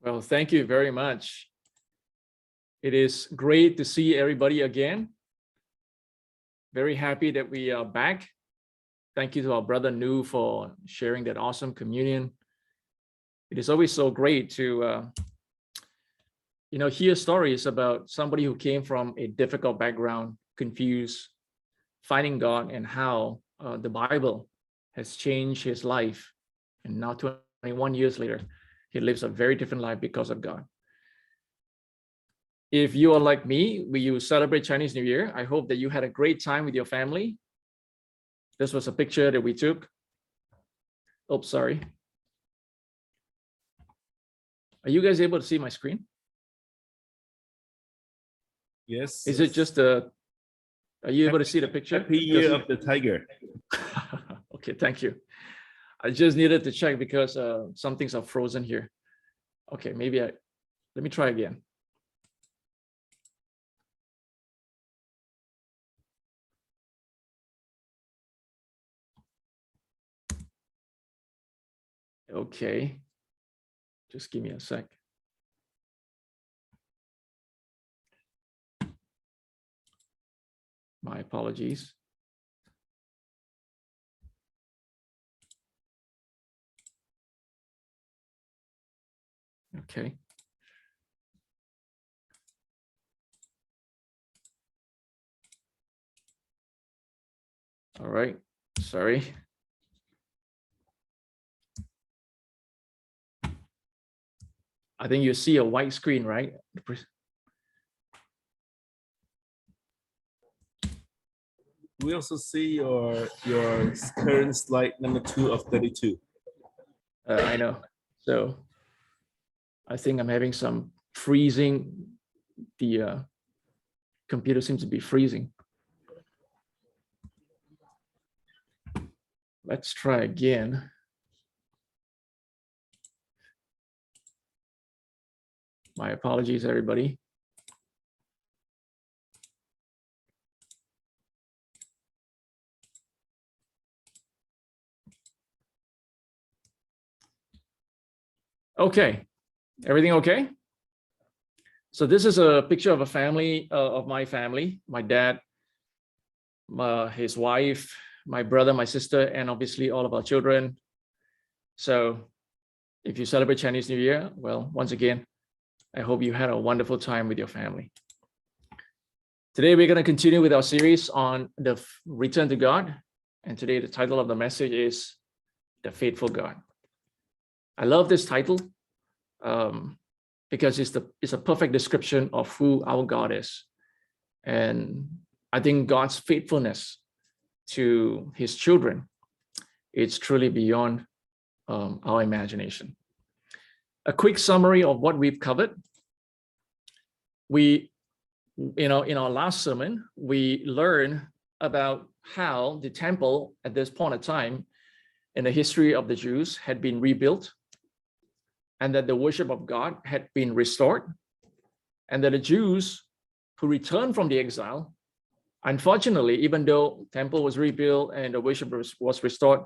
Well, thank you very much. It is great to see everybody again. Very happy that we are back. Thank you to our brother Nu for sharing that awesome communion. It is always so great to hear stories about somebody who came from a difficult background, confused, finding God, and how the Bible has changed his life. And now 21 years later, he lives a very different life because of God. If you are like me, you celebrate Chinese New Year, I hope that you had a great time with your family. This was a picture that we took. Oops, sorry. Are you guys able to see my screen? Yes. Is it just are you able to see the picture? Happy Year of the Tiger. Okay, thank you. I just needed to check because some things are frozen here. Okay, let me try again. Okay, just give me a sec. My apologies. Okay. All right, sorry. I think you see a white screen, right? We also see your current slide number 2 of 32. I know. So I think I'm having some freezing. The computer seems to be freezing. Let's try again. My apologies, everybody. Okay, everything okay? So this is a picture of a family, of my family, my dad, his wife, my brother, my sister, and obviously all of our children. So if you celebrate Chinese New Year, well, once again, I hope you had a wonderful time with your family. Today, we're going to continue with our series on the return to God. And today, the title of the message is The Faithful God. I love this title because it's a perfect description of who our God is. And I think God's faithfulness to his children, it's truly beyond our imagination. A quick summary of what we've covered. In our last sermon, we learned about how the temple at this point in time in the history of the Jews had been rebuilt, and that the worship of God had been restored, and that the Jews who returned from the exile, unfortunately, even though the temple was rebuilt and the worship was restored,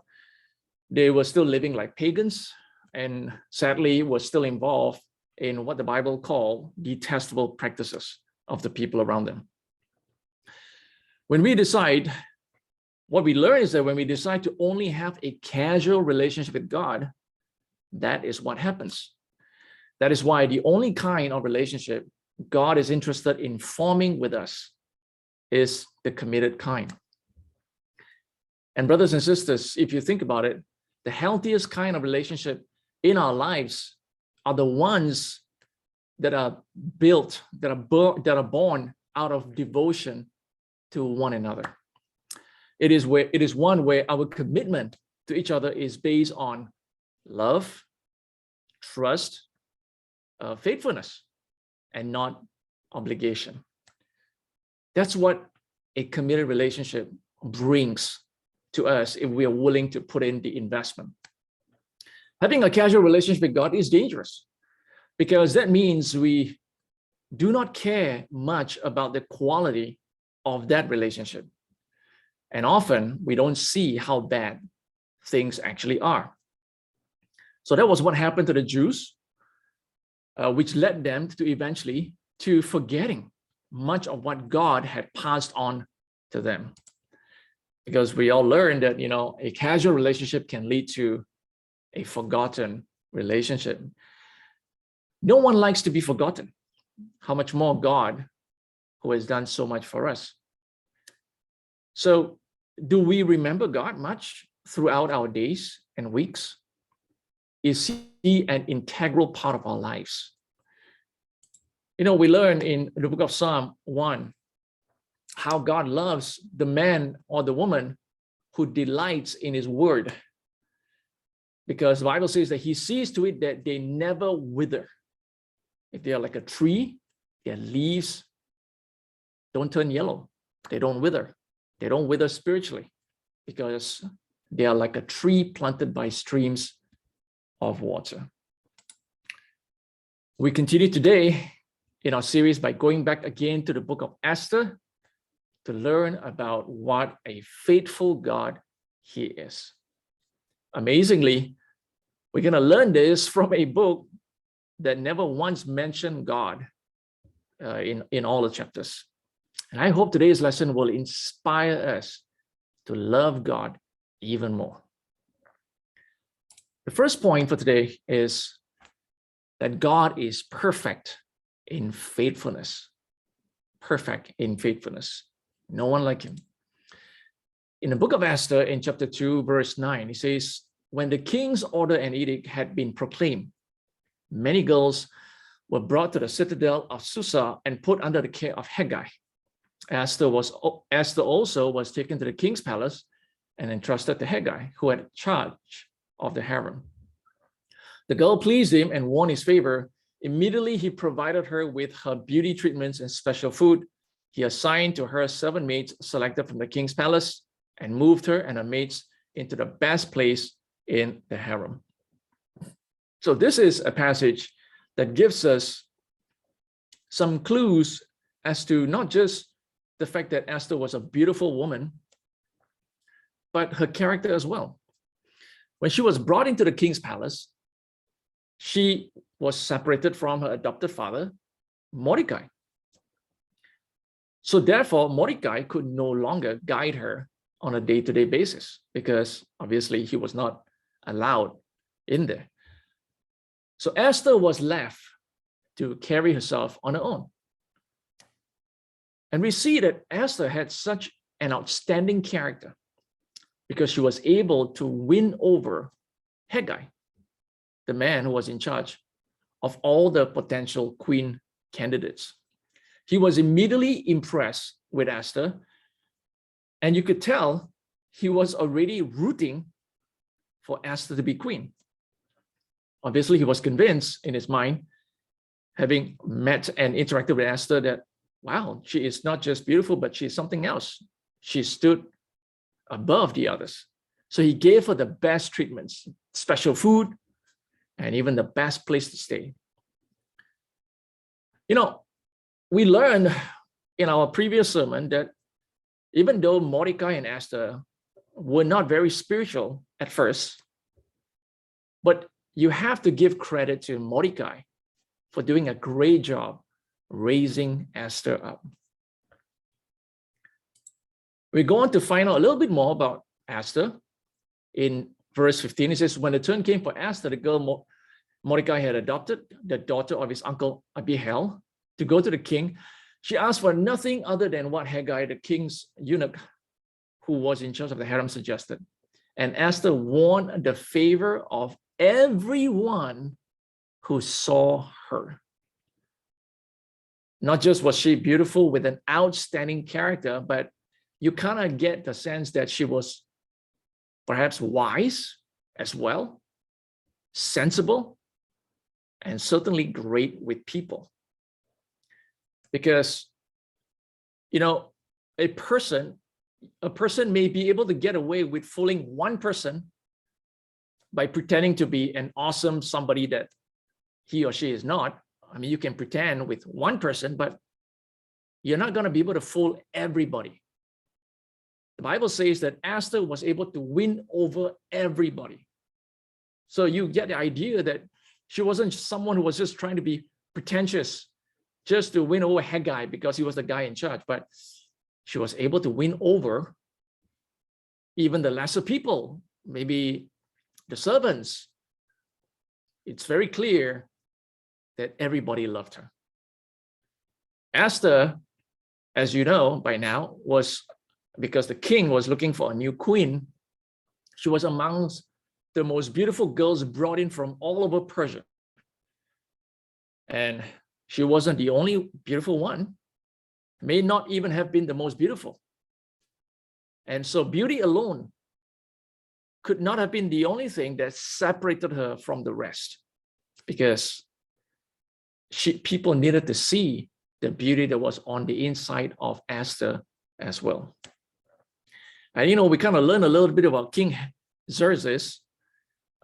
they were still living like pagans, and sadly were still involved in what the Bible called detestable practices of the people around them. What we learn is that when we decide to only have a casual relationship with God, that is what happens. That is why the only kind of relationship God is interested in forming with us is the committed kind. And brothers and sisters, if you think about it, the healthiest kind of relationship in our lives are the ones that are built, that are born out of devotion to one another. It is one where our commitment to each other is based on love, trust, faithfulness, and not obligation. That's what a committed relationship brings to us if we are willing to put in the investment. Having a casual relationship with God is dangerous because that means we do not care much about the quality of that relationship. And often we don't see how bad things actually are. So that was what happened to the Jews. which led them to eventually to forgetting much of what God had passed on to them. Because we all learned that, a casual relationship can lead to a forgotten relationship. No one likes to be forgotten. How much more God, who has done so much for us. So, do we remember God much throughout our days and weeks? Is he an integral part of our lives? We learn in the book of Psalm 1 how God loves the man or the woman who delights in his word. Because the Bible says that he sees to it that they never wither. If they are like a tree, their leaves don't turn yellow. They don't wither. They don't wither spiritually because they are like a tree planted by streams of water. We continue today in our series by going back again to the book of Esther to learn about what a faithful God he is. Amazingly, we're going to learn this from a book that never once mentioned God in all the chapters. And I hope today's lesson will inspire us to love God even more. The first point for today is that God is perfect in faithfulness. Perfect in faithfulness. No one like him. In the book of Esther, in chapter 2, verse 9, it says, when the king's order and edict had been proclaimed, many girls were brought to the citadel of Susa and put under the care of Haggai. Esther also was taken to the king's palace and entrusted to Haggai, who had charge of the harem. The girl pleased him and won his favor. Immediately, he provided her with her beauty treatments and special food. He assigned to her 7 maids selected from the king's palace and moved her and her maids into the best place in the harem. So this is a passage that gives us some clues as to not just the fact that Esther was a beautiful woman, but her character as well. When she was brought into the king's palace, she was separated from her adopted father, Mordecai. So therefore, Mordecai could no longer guide her on a day-to-day basis because obviously he was not allowed in there. So Esther was left to carry herself on her own. And we see that Esther had such an outstanding character because she was able to win over Haggai, the man who was in charge of all the potential queen candidates. He was immediately impressed with Esther, and you could tell he was already rooting for Esther to be queen. Obviously, he was convinced in his mind, having met and interacted with Esther, that, wow, she is not just beautiful, but she's something else. She stood above the others. So he gave her the best treatments, special food, and even the best place to stay. We learned in our previous sermon that even though Mordecai and Esther were not very spiritual at first, but you have to give credit to Mordecai for doing a great job raising Esther up. We go on to find out a little bit more about Esther. In verse 15, it says, when the turn came for Esther, the girl Mordecai had adopted, the daughter of his uncle Abihail, to go to the king, she asked for nothing other than what Haggai, the king's eunuch, who was in charge of the harem, suggested. And Esther won the favor of everyone who saw her. Not just was she beautiful with an outstanding character, but you kind of get the sense that she was perhaps wise as well, sensible, and certainly great with people. Because, a person may be able to get away with fooling one person by pretending to be an awesome somebody that he or she is not. I mean, you can pretend with one person, but you're not going to be able to fool everybody. The Bible says that Esther was able to win over everybody. So you get the idea that She wasn't someone who was just trying to be pretentious just to win over Haggai because he was the guy in charge, but she was able to win over even the lesser people, maybe the servants. It's very clear that everybody loved her. Esther, as you know by now, was, because the king was looking for a new queen, she was amongst the most beautiful girls brought in from all over Persia. And she wasn't the only beautiful one, may not even have been the most beautiful. And so beauty alone could not have been the only thing that separated her from the rest, because people needed to see the beauty that was on the inside of Esther as well. And we kind of learn a little bit about King Xerxes,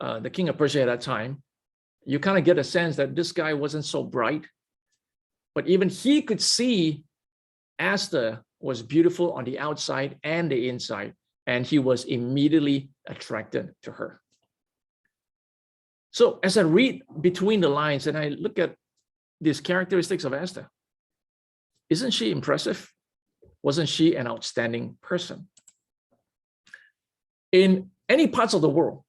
the king of Persia at that time. You kind of get a sense that this guy wasn't so bright, but even he could see Esther was beautiful on the outside and the inside, and he was immediately attracted to her. So as I read between the lines and I look at these characteristics of Esther, isn't she impressive? Wasn't she an outstanding person? In any parts of the world,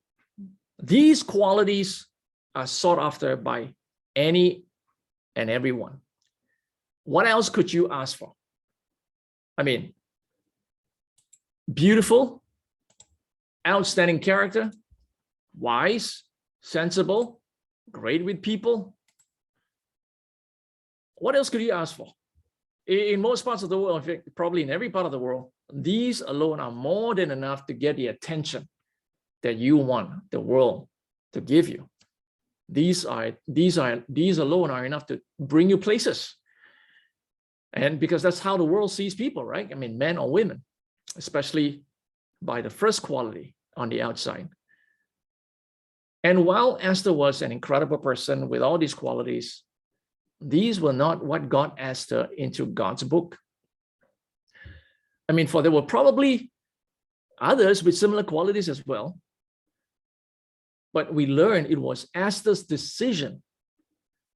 these qualities are sought after by any and everyone. What else could you ask for? I mean, beautiful, outstanding character, wise, sensible, great with people. What else could you ask for? In most parts of the world, in fact, probably in every part of the world, these alone are more than enough to get the attention that you want the world to give you. These alone are enough to bring you places. And because that's how the world sees people, right? I mean, men or women, especially by the first quality on the outside. And while Esther was an incredible person with all these qualities, these were not what got Esther into God's book. I mean, for there were probably others with similar qualities as well. But we learned it was Esther's decision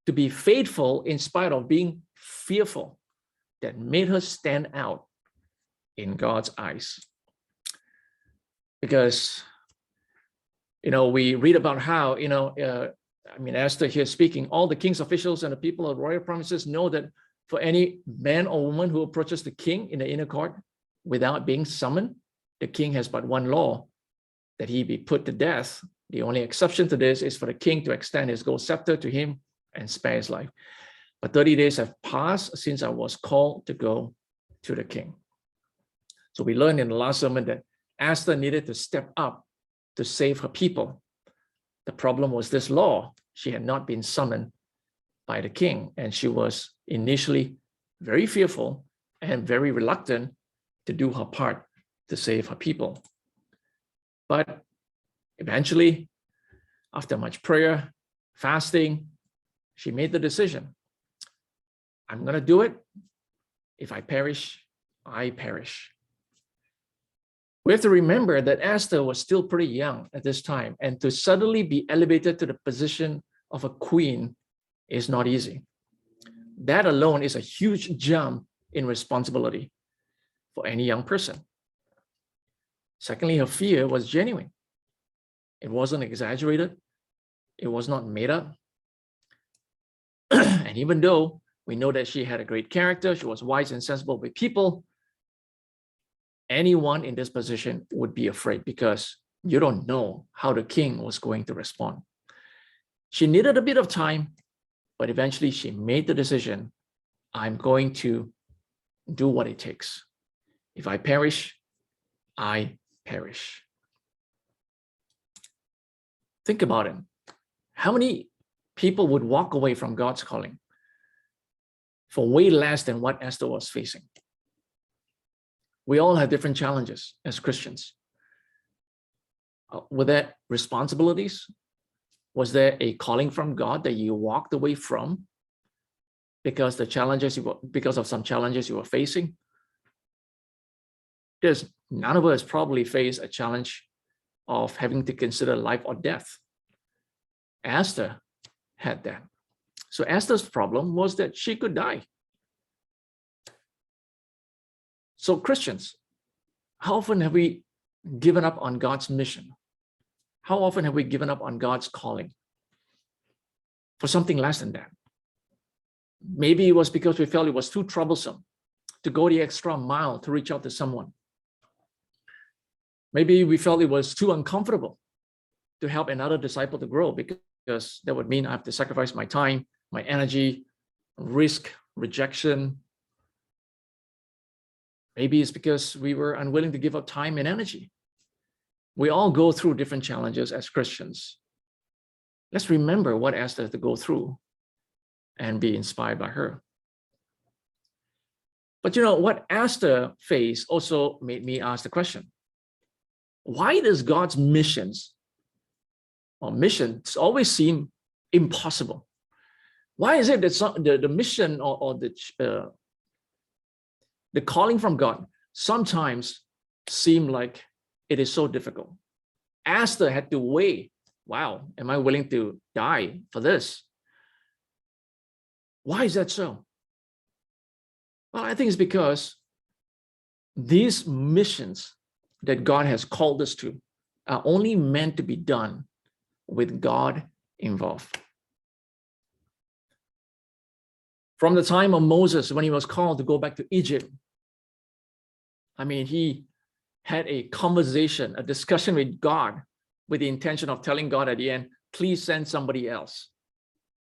to be faithful in spite of being fearful that made her stand out in God's eyes. Because, we read about how, Esther here speaking, all the king's officials and the people of royal provinces know that for any man or woman who approaches the king in the inner court without being summoned, the king has but one law, that he be put to death. The only exception to this is for the king to extend his gold scepter to him and spare his life. But 30 days have passed since I was called to go to the king. So we learned in the last sermon that Esther needed to step up to save her people. The problem was this law. She had not been summoned by the king, and she was initially very fearful and very reluctant to do her part to save her people. But eventually, after much prayer, fasting, she made the decision. I'm going to do it. If I perish, I perish. We have to remember that Esther was still pretty young at this time, and to suddenly be elevated to the position of a queen is not easy. That alone is a huge jump in responsibility for any young person. Secondly, her fear was genuine. It wasn't exaggerated. It was not made up. And even though we know that she had a great character, she was wise and sensible with people, anyone in this position would be afraid because you don't know how the king was going to respond. She needed a bit of time, but eventually she made the decision, I'm going to do what it takes. If I perish, I perish. Think about it. How many people would walk away from God's calling for way less than what Esther was facing? We all have different challenges as Christians. Were there responsibilities? Was there a calling from God that you walked away from because of some challenges you were facing? Because none of us probably face a challenge of having to consider life or death. Esther had that. So Esther's problem was that she could die. So Christians, how often have we given up on God's mission? How often have we given up on God's calling for something less than that? Maybe it was because we felt it was too troublesome to go the extra mile to reach out to someone. Maybe we felt it was too uncomfortable to help another disciple to grow because that would mean I have to sacrifice my time, my energy, risk rejection. Maybe it's because we were unwilling to give up time and energy. We all go through different challenges as Christians. Let's remember what Esther had to go through and be inspired by her. But you know, what Esther faced also made me ask the question, why does God's missions always seem impossible? Why is it that the mission or the calling from God sometimes seem like it is so difficult? Esther had to weigh, wow, am I willing to die for this? Why is that so? Well, I think it's because these missions that God has called us to are only meant to be done with God involved. From the time of Moses, when he was called to go back to Egypt, I mean, he had a conversation, a discussion with God with the intention of telling God at the end, please send somebody else.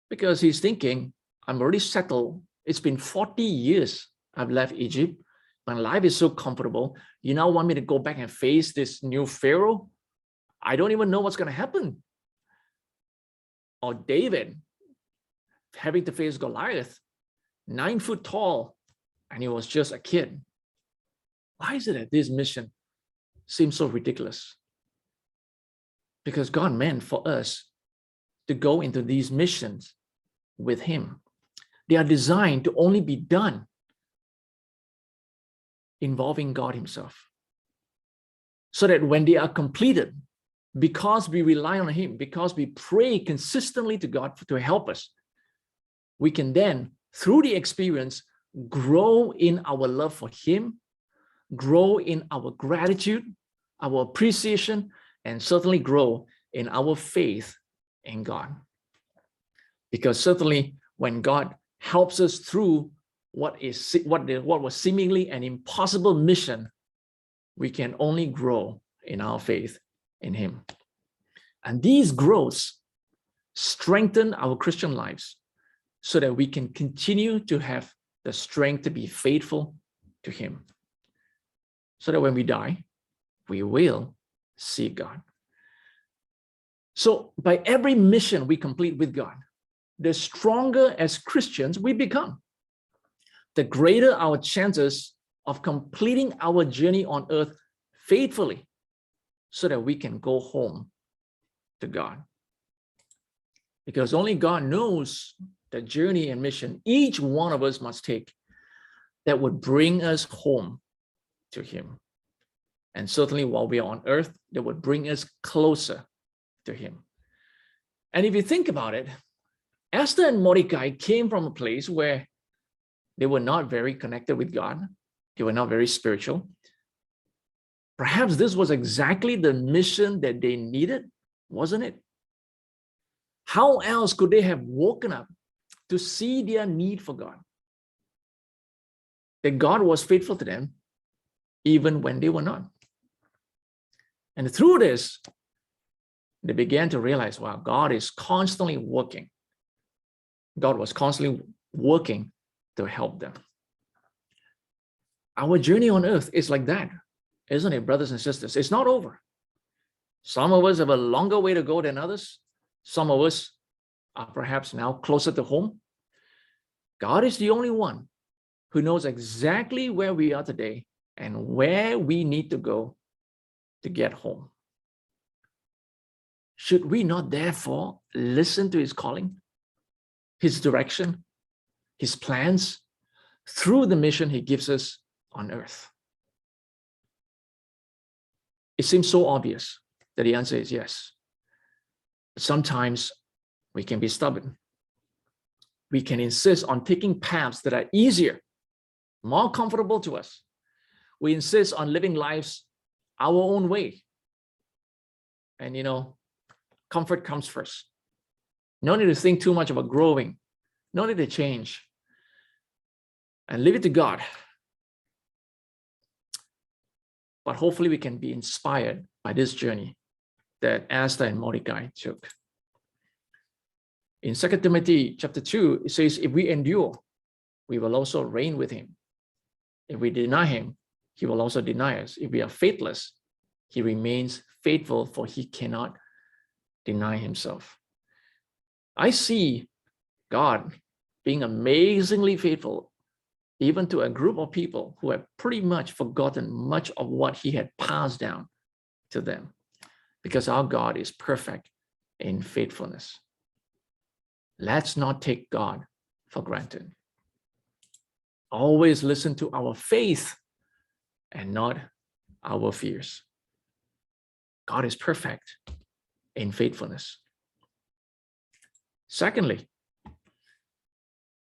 Because he's thinking, I'm already settled. It's been 40 years I've left Egypt. My life is so comfortable. You now want me to go back and face this new Pharaoh? I don't even know what's going to happen. Or David having to face Goliath, 9 foot tall, and he was just a kid. Why is it that this mission seems so ridiculous? Because God meant for us to go into these missions with him. They are designed to only be done involving God himself. So that when they are completed, because we rely on him, because we pray consistently to God to help us, we can then, through the experience, grow in our love for him, grow in our gratitude, our appreciation, and certainly grow in our faith in God. Because certainly when God helps us through what was seemingly an impossible mission, we can only grow in our faith in him. And these growths strengthen our Christian lives so that we can continue to have the strength to be faithful to him. So that when we die, we will see God. So by every mission we complete with God, the stronger as Christians we become, the greater our chances of completing our journey on earth faithfully so that we can go home to God. Because only God knows the journey and mission each one of us must take that would bring us home to him. And certainly while we are on earth, that would bring us closer to him. And if you think about it, Esther and Mordecai came from a place where they were not very connected with God. They were not very spiritual. Perhaps this was exactly the mission that they needed, wasn't it? How else could they have woken up to see their need for God? That God was faithful to them even when they were not. And through this, they began to realize, wow, God is constantly working. God was constantly working to help them. Our journey on earth is like that, isn't it, brothers and sisters? It's not over. Some of us have a longer way to go than others. Some of us are perhaps now closer to home. God is the only one who knows exactly where we are today and where we need to go to get home. Should we not therefore listen to his calling, his direction, his plans through the mission he gives us on earth? It seems so obvious that the answer is yes. But sometimes We can be stubborn. We can insist on taking paths that are easier, more comfortable to us. We insist on living lives our own way. And comfort comes first. No need to think too much about growing. No need to change. And leave it to God. But hopefully we can be inspired by this journey that Esther and Mordecai took. In 2 Timothy chapter 2, it says, if we endure, we will also reign with him. If we deny him, he will also deny us. If we are faithless, he remains faithful, for he cannot deny himself. I see God being amazingly faithful, even to a group of people who have pretty much forgotten much of what he had passed down to them, because our God is perfect in faithfulness. Let's not take God for granted. Always listen to our faith and not our fears. God is perfect in faithfulness. Secondly,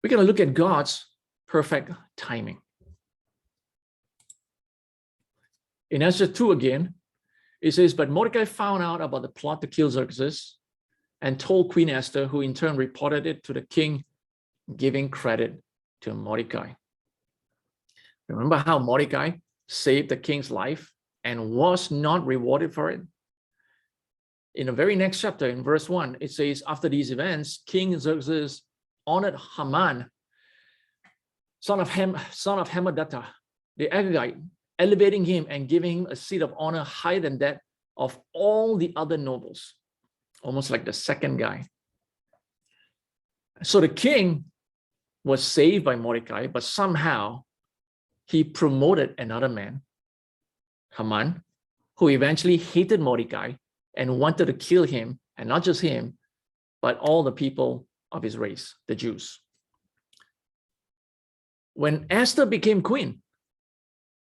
we're going to look at God's perfect timing. In Esther 2 again, it says, but Mordecai found out about the plot to kill Xerxes and told Queen Esther, who in turn reported it to the king, giving credit to Mordecai. Remember how Mordecai saved the king's life and was not rewarded for it? In the very next chapter, in verse 1, it says, after these events, King Xerxes honored Haman, son of Hammedatha, the Agagite, elevating him and giving him a seat of honor higher than that of all the other nobles, almost like the second guy. So the king was saved by Mordecai, but somehow he promoted another man, Haman, who eventually hated Mordecai and wanted to kill him, and not just him, but all the people of his race, the Jews. When Esther became queen,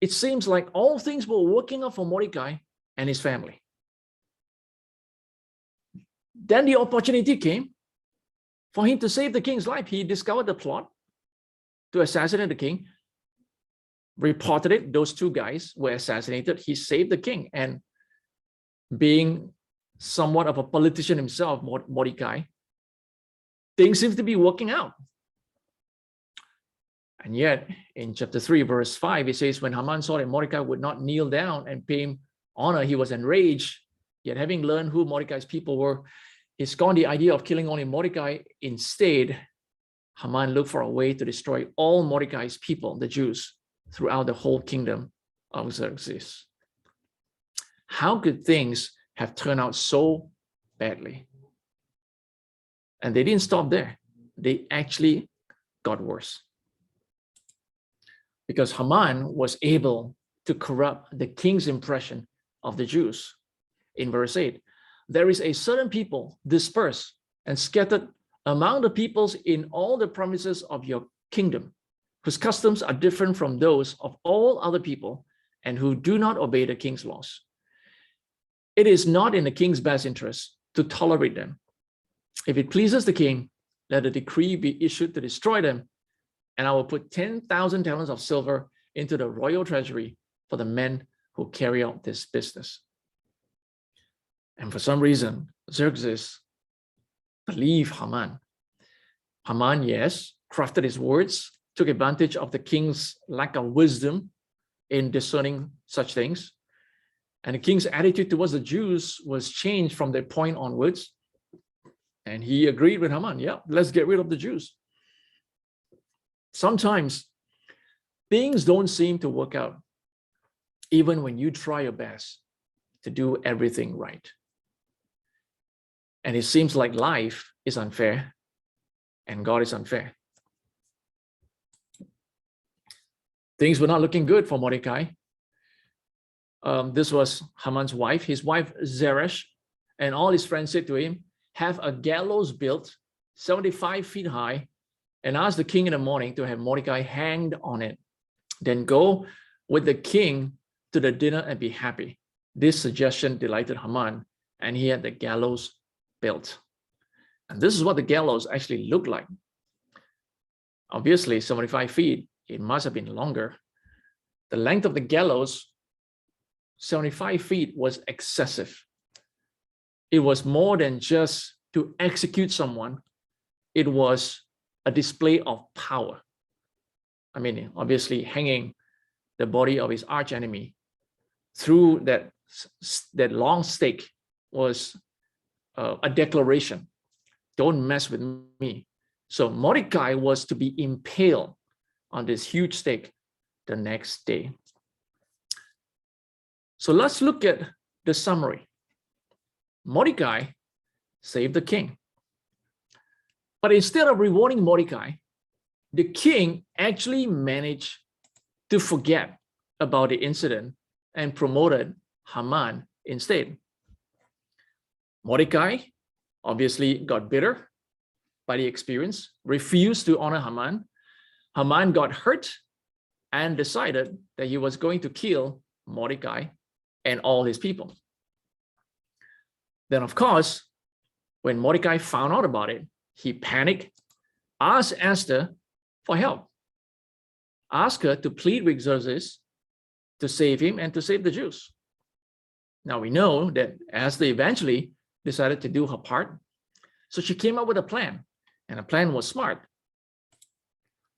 it seems like all things were working out for Mordecai and his family. Then the opportunity came for him to save the king's life. He discovered the plot to assassinate the king, reported it, those two guys were assassinated. He saved the king, and being somewhat of a politician himself, Mordecai, things seem to be working out. And yet, in chapter 3, verse 5, it says, when Haman saw that Mordecai would not kneel down and pay him honor, he was enraged. Yet having learned who Mordecai's people were, he scorned the idea of killing only Mordecai. Instead, Haman looked for a way to destroy all Mordecai's people, the Jews, throughout the whole kingdom of Xerxes. How could things have turned out so badly? And they didn't stop there. They actually got worse. Because Haman was able to corrupt the king's impression of the Jews. In verse 8, there is a certain people dispersed and scattered among the peoples in all the provinces of your kingdom, whose customs are different from those of all other people, and who do not obey the king's laws. It is not in the king's best interest to tolerate them. If it pleases the king, let a decree be issued to destroy them, and I will put 10,000 talents of silver into the royal treasury for the men who carry out this business. And for some reason, Xerxes believed Haman. Haman, yes, crafted his words, took advantage of the king's lack of wisdom in discerning such things. And the king's attitude towards the Jews was changed from that point onwards. And he agreed with Haman, yeah, let's get rid of the Jews. Sometimes things don't seem to work out, even when you try your best to do everything right. And it seems like life is unfair and God is unfair. Things were not looking good for Mordecai. This was Haman's wife. His wife Zeresh and all his friends said to him, have a gallows built 75 feet high and ask the king in the morning to have Mordecai hanged on it. Then go with the king to the dinner and be happy. This suggestion delighted Haman, and he had the gallows built. And this is what the gallows actually looked like. Obviously, 75 feet, it must have been longer. The length of the gallows, 75 feet, was excessive. It was more than just to execute someone. It was a display of power. I mean, obviously hanging the body of his arch enemy through that long stake was a declaration. Don't mess with me. So Mordecai was to be impaled on this huge stake the next day. So let's look at the summary. Mordecai saved the king. But instead of rewarding Mordecai, the king actually managed to forget about the incident and promoted Haman instead. Mordecai obviously got bitter by the experience, refused to honor Haman. Haman got hurt and decided that he was going to kill Mordecai and all his people. Then, of course, when Mordecai found out about it, he panicked, asked Esther for help, asked her to plead with Xerxes to save him and to save the Jews. Now we know that Esther eventually decided to do her part. So she came up with a plan, and the plan was smart.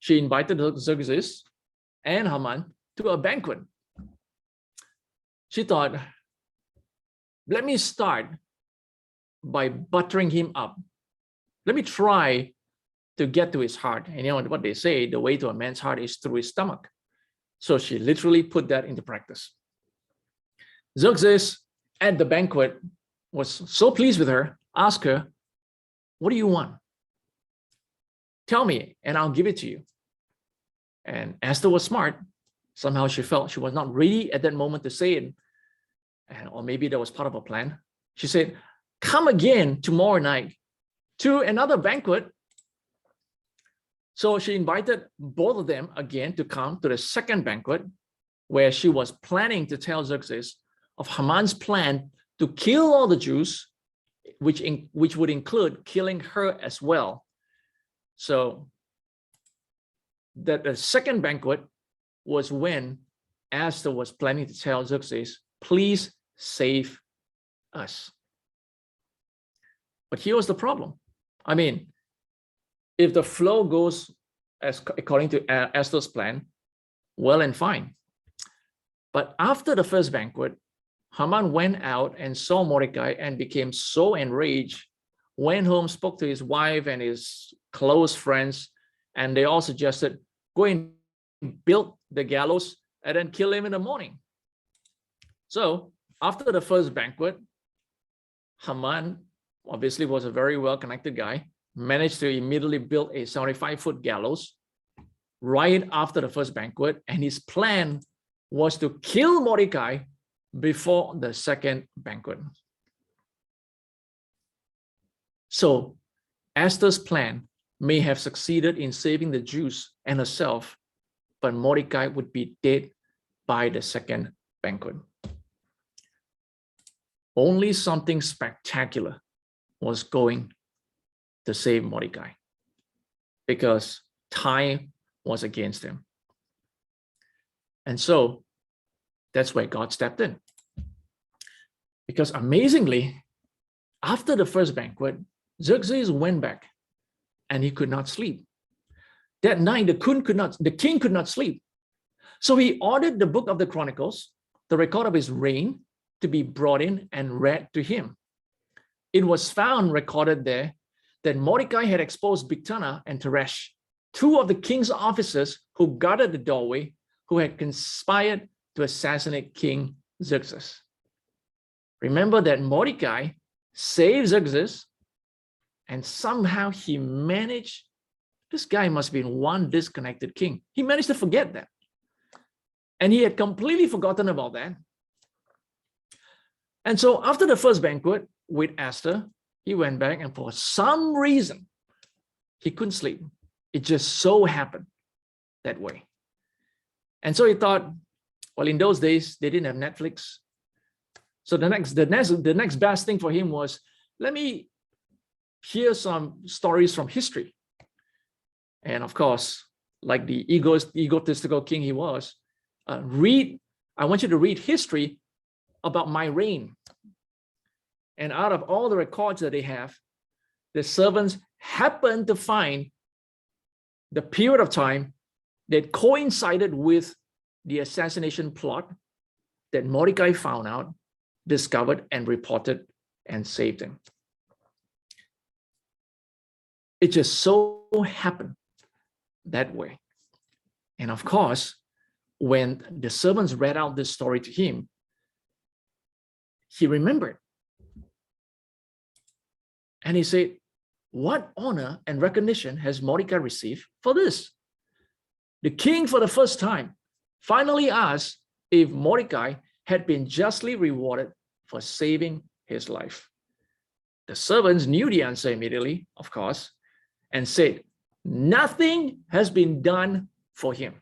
She invited Xerxes and Haman to a banquet. She thought, let me start by buttering him up. Let me try to get to his heart. And you know what they say, the way to a man's heart is through his stomach. So she literally put that into practice. Xerxes at the banquet was so pleased with her, asked her, what do you want? Tell me and I'll give it to you. And Esther was smart. Somehow she felt she was not ready at that moment to say it. Or maybe that was part of a plan. She said, come again tomorrow night to another banquet. So she invited both of them again to come to the second banquet, where she was planning to tell Xerxes of Haman's plan to kill all the Jews, which would include killing her as well. So that the second banquet was when Esther was planning to tell Xerxes, please save us. But here was the problem. I mean, if the flow goes according to Esther's plan, well and fine. But after the first banquet, Haman went out and saw Mordecai and became so enraged, went home, spoke to his wife and his close friends, and they all suggested, go and build the gallows and then kill him in the morning. So after the first banquet, Haman obviously was a very well-connected guy, managed to immediately build a 75-foot gallows right after the first banquet, and his plan was to kill Mordecai before the second banquet. So Esther's plan may have succeeded in saving the Jews and herself, but Mordecai would be dead by the second banquet. Only something spectacular was going to save Mordecai, because time was against him. And so that's where God stepped in. Because amazingly, after the first banquet, Xerxes went back and he could not sleep. That night, the king could not sleep. So he ordered the book of the Chronicles, the record of his reign, to be brought in and read to him. It was found recorded there that Mordecai had exposed Bigthana and Teresh, two of the king's officers who guarded the doorway, who had conspired to assassinate King Xerxes. Remember that Mordecai saved Xerxes, and somehow he managed, this guy must have been one disconnected king. He managed to forget that. And he had completely forgotten about that. And so after the first banquet with Esther, he went back, and for some reason, he couldn't sleep. It just so happened that way. And so he thought, well, in those days, they didn't have Netflix. So the next best thing for him was, let me hear some stories from history. And of course, like the egotistical king he was, I want you to read history about my reign. And out of all the records that they have, the servants happened to find the period of time that coincided with the assassination plot that Mordecai found out, discovered, and reported and saved him. It just so happened that way. And of course, when the servants read out this story to him, he remembered. And he said, what honor and recognition has Mordecai received for this? The king, for the first time, finally asked if Mordecai had been justly rewarded for saving his life. The servants knew the answer immediately, of course, and said, nothing has been done for him.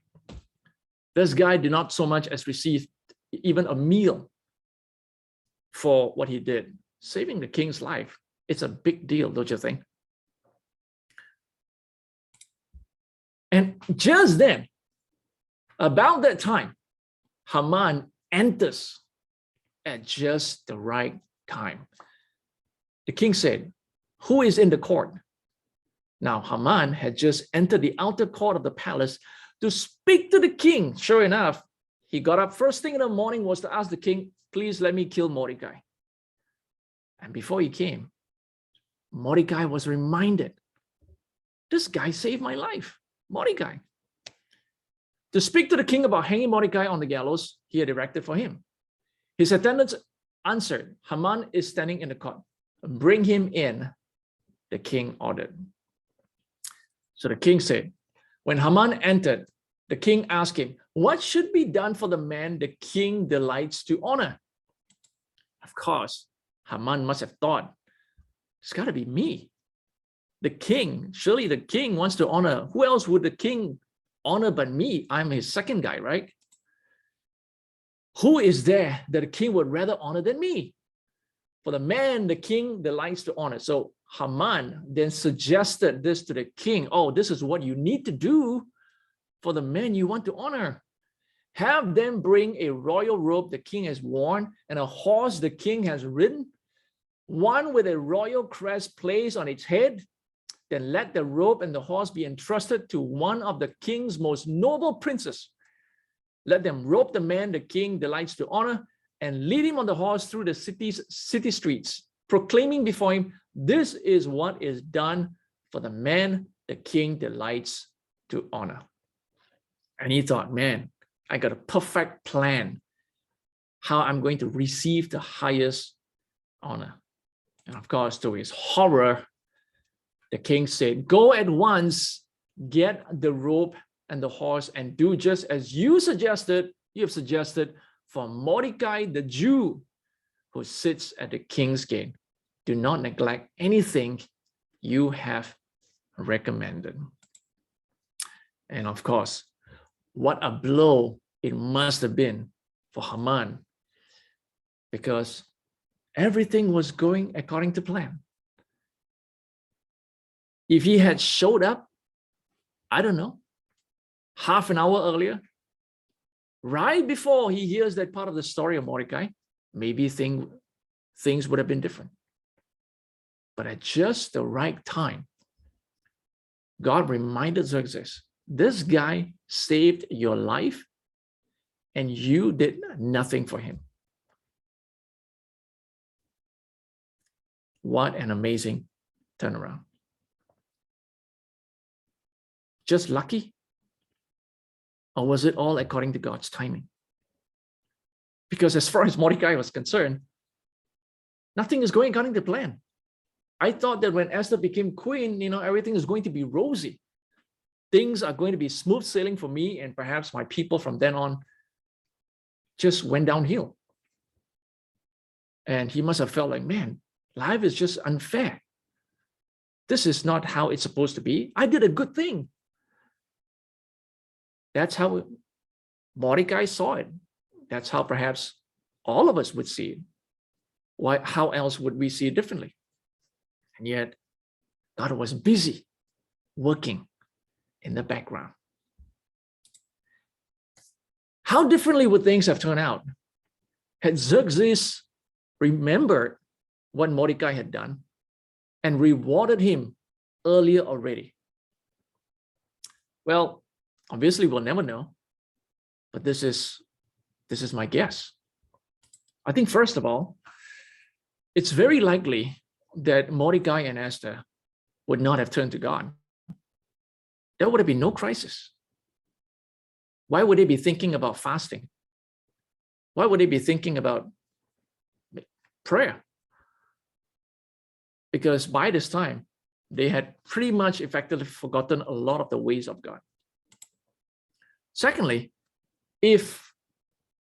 This guy did not so much as receive even a meal for what he did. Saving the king's life, it's a big deal, don't you think? And just then, about that time, Haman enters at just the right time. The king said, who is in the court? Now, Haman had just entered the outer court of the palace to speak to the king. Sure enough, he got up first thing in the morning was to ask the king, please let me kill Mordecai. And before he came, Mordecai was reminded, this guy saved my life, Mordecai. To speak to the king about hanging Mordecai on the gallows he had erected for him. His attendants answered, Haman is standing in the court. Bring him in, the king ordered. So the king said, when Haman entered, the king asked him, what should be done for the man the king delights to honor? Of course, Haman must have thought, it's got to be me. The king, surely the king wants to honor. Who else would the king honor but me? I'm his second guy, right? Who is there that the king would rather honor than me? For the man the king delights to honor. So Haman then suggested this to the king. Oh, this is what you need to do for the man you want to honor. Have them bring a royal robe the king has worn and a horse the king has ridden, one with a royal crest placed on its head. Then let the robe and the horse be entrusted to one of the king's most noble princes. Let them robe the man the king delights to honor and lead him on the horse through the city streets, proclaiming before him, this is what is done for the man the king delights to honor. And he thought, man, I got a perfect plan how I'm going to receive the highest honor. And of course, to his horror, the king said, go at once, get the robe and the horse and do just as you have suggested for Mordecai the Jew who sits at the king's gate. Do not neglect anything you have recommended. And of course, what a blow it must have been for Haman, because everything was going according to plan. If he had showed up, I don't know, half an hour earlier, right before he hears that part of the story of Mordecai, maybe things would have been different. But at just the right time, God reminded Xerxes, this guy saved your life and you did nothing for him. What an amazing turnaround. Just lucky? Or was it all according to God's timing? Because as far as Mordecai was concerned, nothing is going according to plan. I thought that when Esther became queen, everything is going to be rosy. Things are going to be smooth sailing for me and perhaps my people from then on. Just went downhill. And he must have felt like, man, life is just unfair. This is not how it's supposed to be. I did a good thing. That's how Mordecai saw it. That's how perhaps all of us would see it. How else would we see it differently? And yet, God was busy working in the background. How differently would things have turned out had Xerxes remembered what Mordecai had done and rewarded him earlier already? Well, obviously we'll never know, but this is my guess. I think first of all, it's very likely that Mordecai and Esther would not have turned to God. There would have been no crisis. Why would they be thinking about fasting? Why would they be thinking about prayer? Because by this time, they had pretty much effectively forgotten a lot of the ways of God. Secondly, if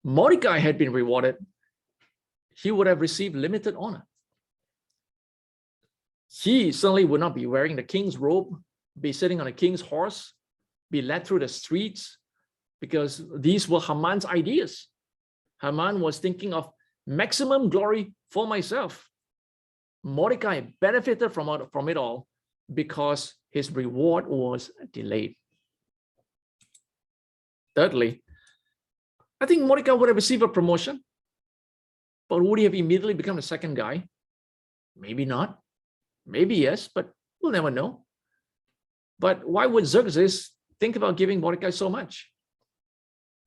Mordecai had been rewarded, he would have received limited honor. He certainly would not be wearing the king's robe, be sitting on a king's horse, be led through the streets, because these were Haman's ideas. Haman was thinking of maximum glory for myself. Mordecai benefited from it all because his reward was delayed. Thirdly, I think Mordecai would have received a promotion, but would he have immediately become the second guy? Maybe not. Maybe yes, but we'll never know. But why would Xerxes think about giving Mordecai so much?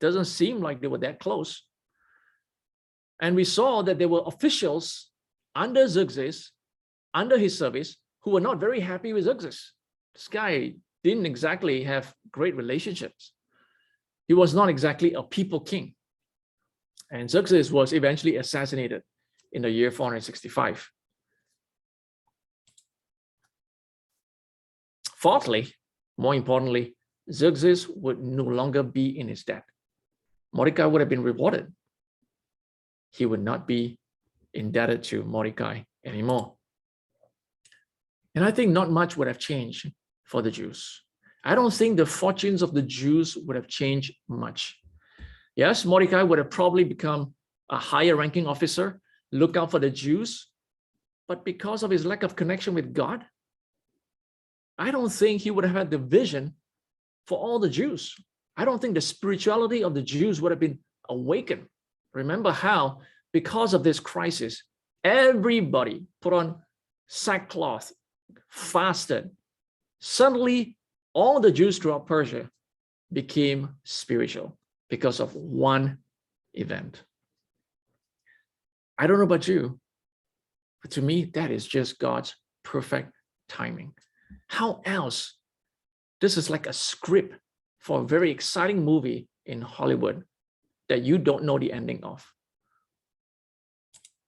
Doesn't seem like they were that close. And we saw that there were officials under Xerxes, under his service, who were not very happy with Xerxes. This guy didn't exactly have great relationships. He was not exactly a people king. And Xerxes was eventually assassinated in the year 465. Fourthly, more importantly, Xerxes would no longer be in his debt. Mordecai would have been rewarded. He would not be indebted to Mordecai anymore. And I think not much would have changed for the Jews. I don't think the fortunes of the Jews would have changed much. Yes, Mordecai would have probably become a higher ranking officer, look out for the Jews, but because of his lack of connection with God, I don't think he would have had the vision for all the Jews. I don't think the spirituality of the Jews would have been awakened. Remember how, because of this crisis, everybody put on sackcloth, fasted. Suddenly, all the Jews throughout Persia became spiritual because of one event. I don't know about you, but to me, that is just God's perfect timing. How else? This is like a script for a very exciting movie in Hollywood that you don't know the ending of.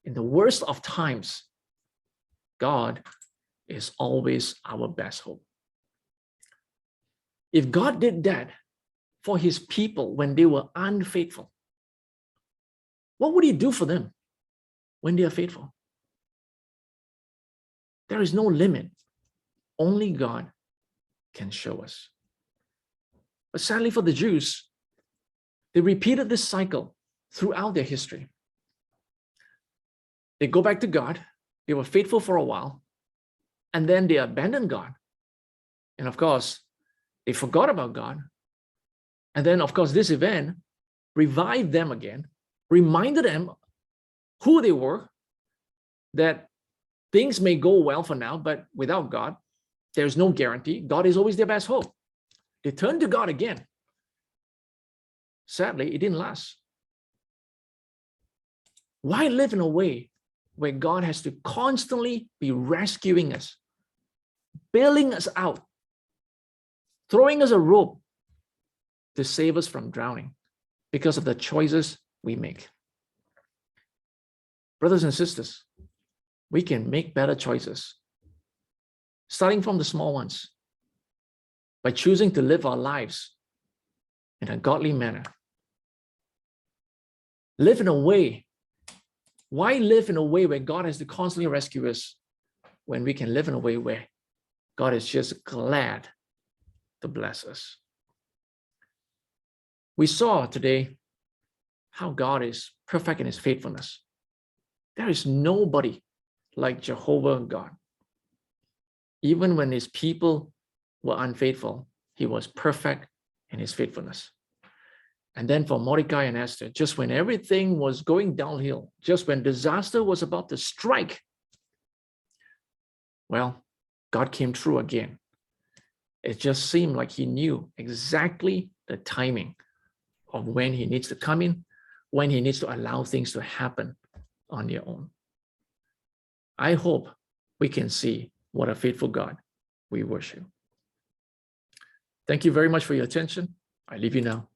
In the worst of times, God is always our best hope. If God did that for his people when they were unfaithful, what would he do for them when they are faithful? There is no limit. Only God can show us. But sadly for the Jews, they repeated this cycle throughout their history. They go back to God, they were faithful for a while, and then they abandoned God. And of course, they forgot about God. And then, of course, this event revived them again, reminded them who they were, that things may go well for now, but without God, there's no guarantee. God is always their best hope. They turned to God again. Sadly, it didn't last. Why live in a way where God has to constantly be rescuing us, bailing us out, throwing us a rope to save us from drowning because of the choices we make? Brothers and sisters, we can make better choices, starting from the small ones, by choosing to live our lives in a godly manner. Live in a way. Why live in a way where God has to constantly rescue us when we can live in a way where God is just glad to bless us? We saw today how God is perfect in his faithfulness. There is nobody like Jehovah God. Even when his people were unfaithful, he was perfect in his faithfulness. And then for Mordecai and Esther, just when everything was going downhill, just when disaster was about to strike, well, God came through again. It just seemed like he knew exactly the timing of when he needs to come in, when he needs to allow things to happen on their own. I hope we can see what a faithful God we worship. Thank you very much for your attention. I leave you now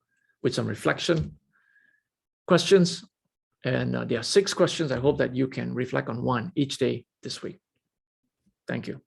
with some reflection, questions, and there are 6 questions. I hope that you can reflect on one each day this week. Thank you.